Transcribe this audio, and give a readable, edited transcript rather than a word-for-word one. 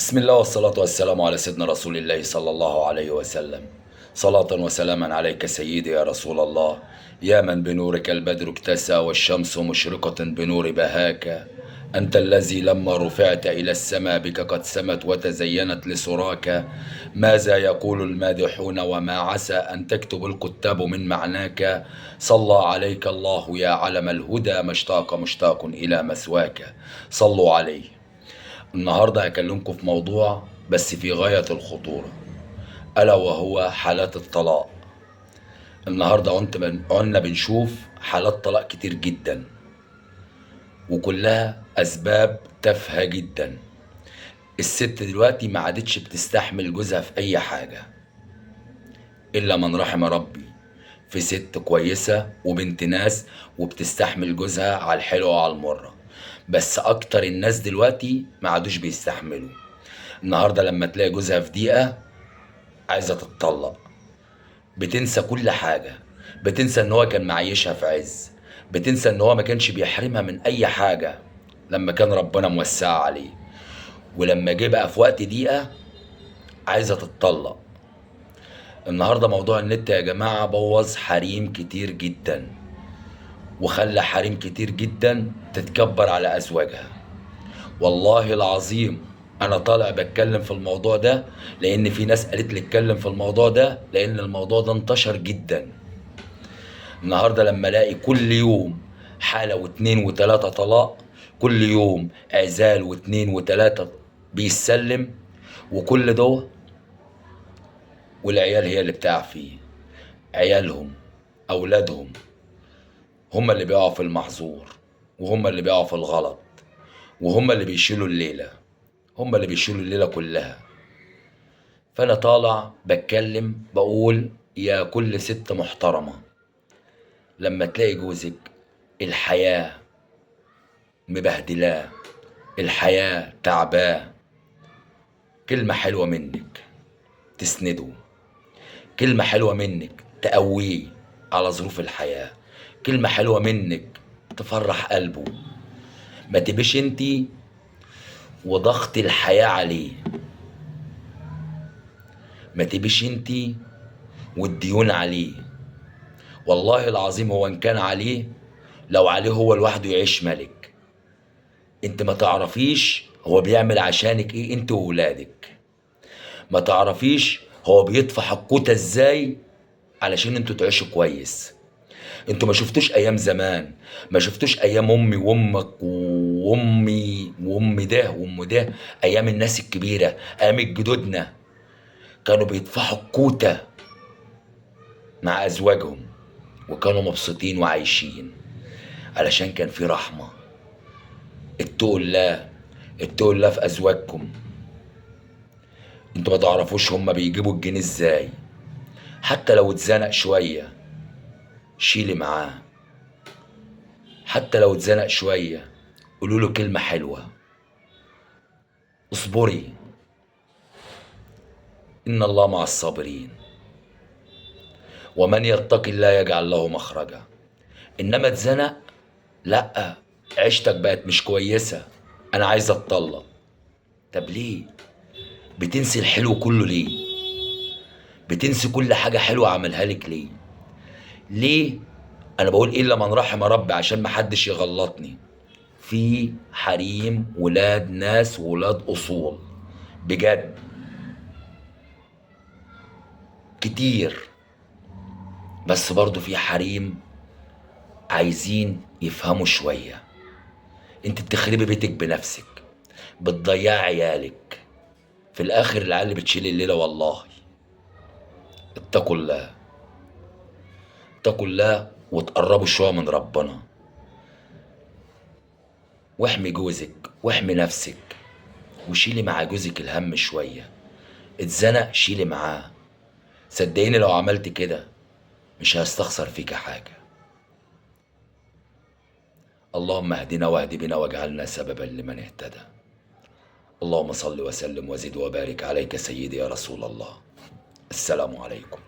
بسم الله والصلاة والسلام على سيدنا رسول الله صلى الله عليه وسلم. صلاة وسلاما عليك سيدي يا رسول الله، يا من بنورك البدر اكتسى والشمس مشرقة بنور بهاك. أنت الذي لما رفعت إلى السماء بك قد سمت وتزينت لسراك. ماذا يقول المادحون وما عسى أن تكتب الكتاب من معناك. صلى عليك الله يا علم الهدى، مشتاق إلى مسواك. صلوا عليه. النهاردة هكلمكم في موضوع بس في غاية الخطورة، ألا وهو حالات الطلاق. النهاردة قلنا بنشوف حالات طلاق كتير جدا، وكلها أسباب تافهة جدا. الست دلوقتي ما عادتش بتستحمل جوزها في أي حاجة إلا من رحم ربي. في ست كويسة وبنت ناس وبتستحمل جوزها على الحلوة وعلى المرة، بس أكتر الناس دلوقتي ما عادوش بيستحملوا. النهاردة لما تلاقي جوزها في دقيقة عايزة تتطلق، بتنسى كل حاجة، بتنسى ان هو كان معيشها في عز، بتنسى ان هو ما كانش بيحرمها من اي حاجة لما كان ربنا موسعها عليه، ولما جه بقى في وقت دقيقة عايزة تتطلق. النهاردة موضوع النت يا جماعة بوظ حريم كتير جدا، وخلى حريم كتير جدا تتكبر على ازواجها. والله العظيم انا طالع بتكلم في الموضوع ده لان في ناس قالت لي اتكلم في الموضوع ده، لان الموضوع ده انتشر جدا. النهارده لما الاقي كل يوم حالة واتنين وتلاتة طلاق، كل يوم اعزال واتنين وتلاتة بيسلم، وكل ده والعيال هي اللي بتاع فيه. عيالهم اولادهم هم اللي بيقعوا في المحظور، وهم اللي بيقعوا في الغلط، وهم اللي بيشيلوا الليلة، هم اللي بيشيلوا الليلة كلها. فأنا طالع بتكلم بقول يا كل ست محترمة، لما تلاقي جوزك الحياة مبهدلاه، الحياة تعباه، كلمة حلوة منك تسنده، كلمة حلوة منك تقويه على ظروف الحياة، كلمة حلوة منك تفرح قلبه. ما تبقيش انتي وضغط الحياة عليه، ما تبقيش انتي والديون عليه. والله العظيم هو ان كان عليه، لو عليه هو لوحده يعيش ملك. انت ما تعرفيش هو بيعمل عشانك ايه انت وولادك، ما تعرفيش هو بيدفع الكوتا ازاي علشان انتوا تعيشوا كويس. انتوا ما شفتوش ايام زمان، ما شفتوش ايام امي وامك وامي وام ده وام ده، ايام الناس الكبيره، ايام جدودنا كانوا بيدفعوا الكوتا مع ازواجهم وكانوا مبسوطين وعايشين علشان كان في رحمه. اتقوا الله، اتقوا الله في ازواجكم. انتوا ما تعرفوش هما بيجيبوا الجنيه ازاي. حتى لو اتزنق شويه شيلي معاه، حتى لو اتزنق شويه قولوا له كلمه حلوه، اصبري ان الله مع الصابرين، ومن يتق الله يجعل له مخرجا. انما اتزنق، لا، عيشتك بقت مش كويسه، انا عايز اتطلق. طب ليه بتنسي الحلو كله؟ ليه بتنسي كل حاجه حلوه عملها لك؟ ليه انا بقول الا من رحم ربي عشان محدش يغلطني. في حريم ولاد ناس ولاد اصول بجد كتير، بس برضو في حريم عايزين يفهموا شوية. انت بتخربي بيتك بنفسك، بتضيعي عيالك، في الاخر العيال اللي بتشيل الليلة. والله اتقوا الله، اتقوا الله وتقربوا شوية من ربنا، واحمي جوزك واحمي نفسك، وشيلي مع جوزك الهم شوية. اتزنق شيلي معاه، صدقيني لو عملت كده مش هستخسر فيك حاجة. اللهم اهدنا واهد بنا واجعلنا سببا لمن اهتدى. اللهم صل وسلم وزد وبارك عليك سيدي يا رسول الله. السلام عليكم.